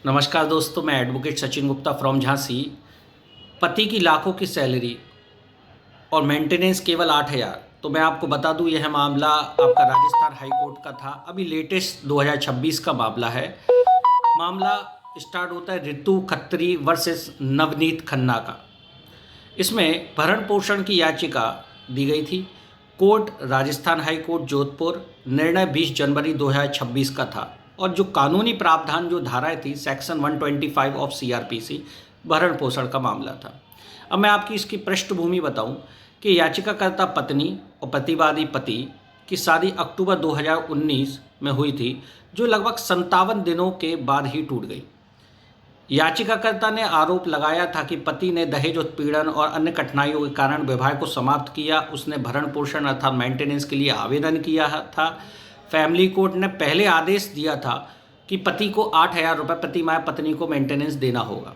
नमस्कार दोस्तों, मैं एडवोकेट सचिन गुप्ता फ्रॉम झांसी। पति की लाखों की सैलरी और मेंटेनेंस केवल 8,000। तो मैं आपको बता दूं, यह मामला आपका राजस्थान हाई कोर्ट का था। अभी लेटेस्ट 2026 का मामला है। मामला स्टार्ट होता है रितु खत्री वर्सेस नवनीत खन्ना का। इसमें भरण पोषण की याचिका दी गई थी। Court Rajasthan high court Jodhpur. निर्णय 20 जनवरी 2026 का था। और जो कानूनी प्रावधान जो धाराएं थी सेक्शन 125 ऑफ सीआरपीसी, भरण पोषण का मामला था। अब मैं आपकी इसकी पृष्ठभूमि बताऊं कि याचिकाकर्ता पत्नी और प्रतिवादी पति की शादी अक्टूबर 2019 में हुई थी, जो लगभग 57 दिनों के बाद ही टूट गई। याचिकाकर्ता ने आरोप लगाया था कि पति ने दहेज उत्पीड़न और अन्य कठिनाइयों के कारण विवाह को समाप्त किया। उसने भरण पोषण अर्थात मेंटेनेंस के लिए आवेदन किया था। फैमिली कोर्ट ने पहले आदेश दिया था कि पति को 8,000 रुपये प्रति माह पत्नी को मेंटेनेंस देना होगा।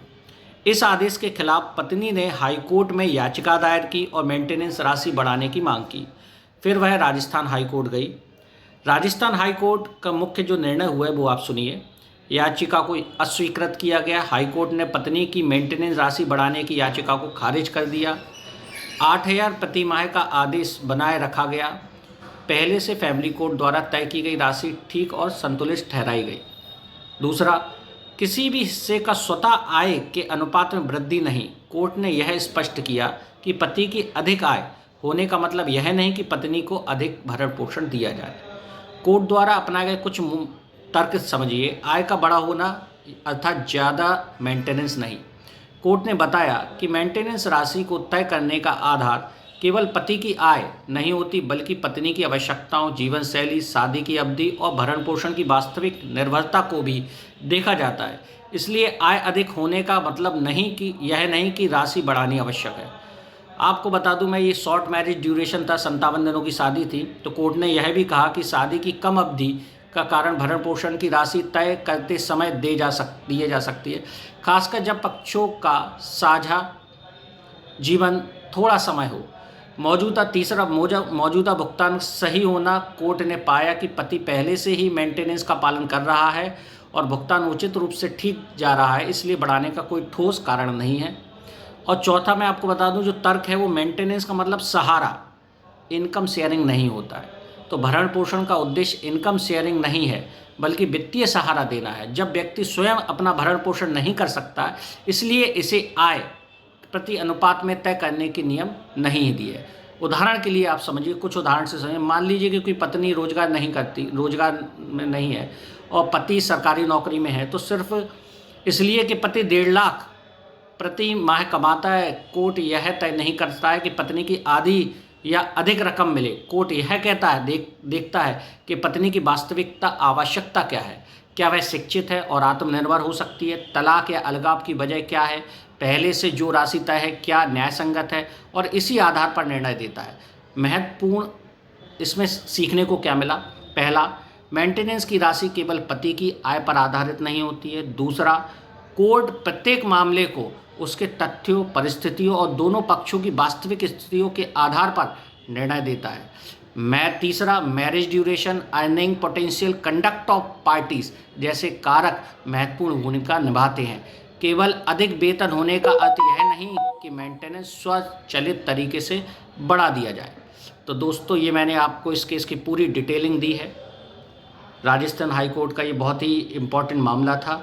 इस आदेश के खिलाफ पत्नी ने हाई कोर्ट में याचिका दायर की और मेंटेनेंस राशि बढ़ाने की मांग की। फिर वह राजस्थान हाई कोर्ट गई। राजस्थान हाई कोर्ट का मुख्य जो निर्णय हुआ है वो आप सुनिए। याचिका को अस्वीकृत किया गया। हाई कोर्ट ने पत्नी की मेंटेनेंस राशि बढ़ाने की याचिका को खारिज कर दिया। 8,000 प्रति माह का आदेश बनाए रखा गया। पहले से फैमिली कोर्ट द्वारा तय की गई राशि ठीक और संतुलित ठहराई गई। दूसरा, किसी भी हिस्से का स्वतः आय के अनुपात में वृद्धि नहीं। कोर्ट ने यह स्पष्ट किया कि पति की अधिक आय होने का मतलब यह नहीं कि पत्नी को अधिक भरण पोषण दिया जाए। कोर्ट द्वारा अपनाए गए कुछ तर्क समझिए। आय का बड़ा होना अर्थात ज़्यादा मेंटेनेंस नहीं। कोर्ट ने बताया कि मेंटेनेंस राशि को तय करने का आधार केवल पति की आय नहीं होती, बल्कि पत्नी की आवश्यकताओं, जीवन शैली, शादी की अवधि और भरण पोषण की वास्तविक निर्भरता को भी देखा जाता है। इसलिए आय अधिक होने का मतलब यह नहीं कि राशि बढ़ानी आवश्यक है। आपको बता दूं, मैं ये शॉर्ट मैरिज ड्यूरेशन था, 57 दिनों की शादी थी। तो कोर्ट ने यह भी कहा कि शादी की कम अवधि का कारण भरण पोषण की राशि तय करते समय दिए जा सकती है, खासकर जब पक्षों का साझा जीवन थोड़ा समय हो। मौजूदा भुगतान सही होना। कोर्ट ने पाया कि पति पहले से ही मेंटेनेंस का पालन कर रहा है और भुगतान उचित रूप से ठीक जा रहा है, इसलिए बढ़ाने का कोई ठोस कारण नहीं है। और चौथा, मैं आपको बता दूं, जो तर्क है वो मेंटेनेंस का मतलब सहारा, इनकम शेयरिंग नहीं होता है। तो भरण पोषण का उद्देश्य इनकम शेयरिंग नहीं है, बल्कि वित्तीय सहारा देना है। जब व्यक्ति स्वयं अपना भरण पोषण नहीं कर सकता, इसलिए इसे आय प्रति अनुपात में तय करने के नियम नहीं दिए। उदाहरण के लिए आप समझिए, कुछ उदाहरण से समझिए। मान लीजिए कि कोई पत्नी रोजगार में नहीं है और पति सरकारी नौकरी में है, तो सिर्फ इसलिए कि पति 1.5 लाख प्रति माह कमाता है, कोर्ट यह तय नहीं करता है कि पत्नी की आधी या अधिक रकम मिले। कोर्ट यह कहता है देखता है कि पत्नी की वास्तविकता आवश्यकता क्या है। क्या वह शिक्षित है और आत्मनिर्भर हो सकती है? तलाक या अलगाव की वजह क्या है? पहले से जो राशि तय है क्या न्याय संगत है? और इसी आधार पर निर्णय देता है। महत्वपूर्ण इसमें सीखने को क्या मिला? पहला, मेंटेनेंस की राशि केवल पति की आय पर आधारित नहीं होती है। दूसरा, कोर्ट प्रत्येक मामले को उसके तथ्यों, परिस्थितियों और दोनों पक्षों की वास्तविक स्थितियों के आधार पर निर्णय देता है। तीसरा, marriage duration, earning potential, conduct of parties जैसे कारक महत्वपूर्ण भूमिका निभाते हैं। केवल अधिक वेतन होने का अर्थ यह नहीं कि मेंटेनेंस स्वचालित तरीके से बढ़ा दिया जाए। तो दोस्तों, ये मैंने आपको इस केस की पूरी डिटेलिंग दी है। राजस्थान हाई कोर्ट का ये बहुत ही इम्पॉर्टेंट मामला था।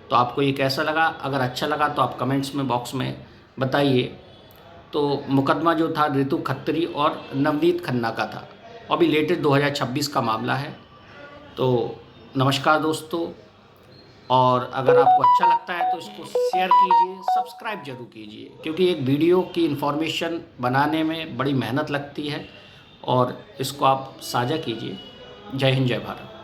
तो आपको ये कैसा लगा? अगर अच्छा लगा तो आप कमेंट्स में बॉक्स में बताइए। तो मुकदमा जो था रितु खत्री और नवनीत खन्ना का था। अभी लेटेस्ट 2026 का मामला है। तो नमस्कार दोस्तों, और अगर आपको अच्छा लगता है तो इसको शेयर कीजिए, सब्सक्राइब जरूर कीजिए, क्योंकि एक वीडियो की इन्फॉर्मेशन बनाने में बड़ी मेहनत लगती है। और इसको आप साझा कीजिए। जय हिंद, जय भारत।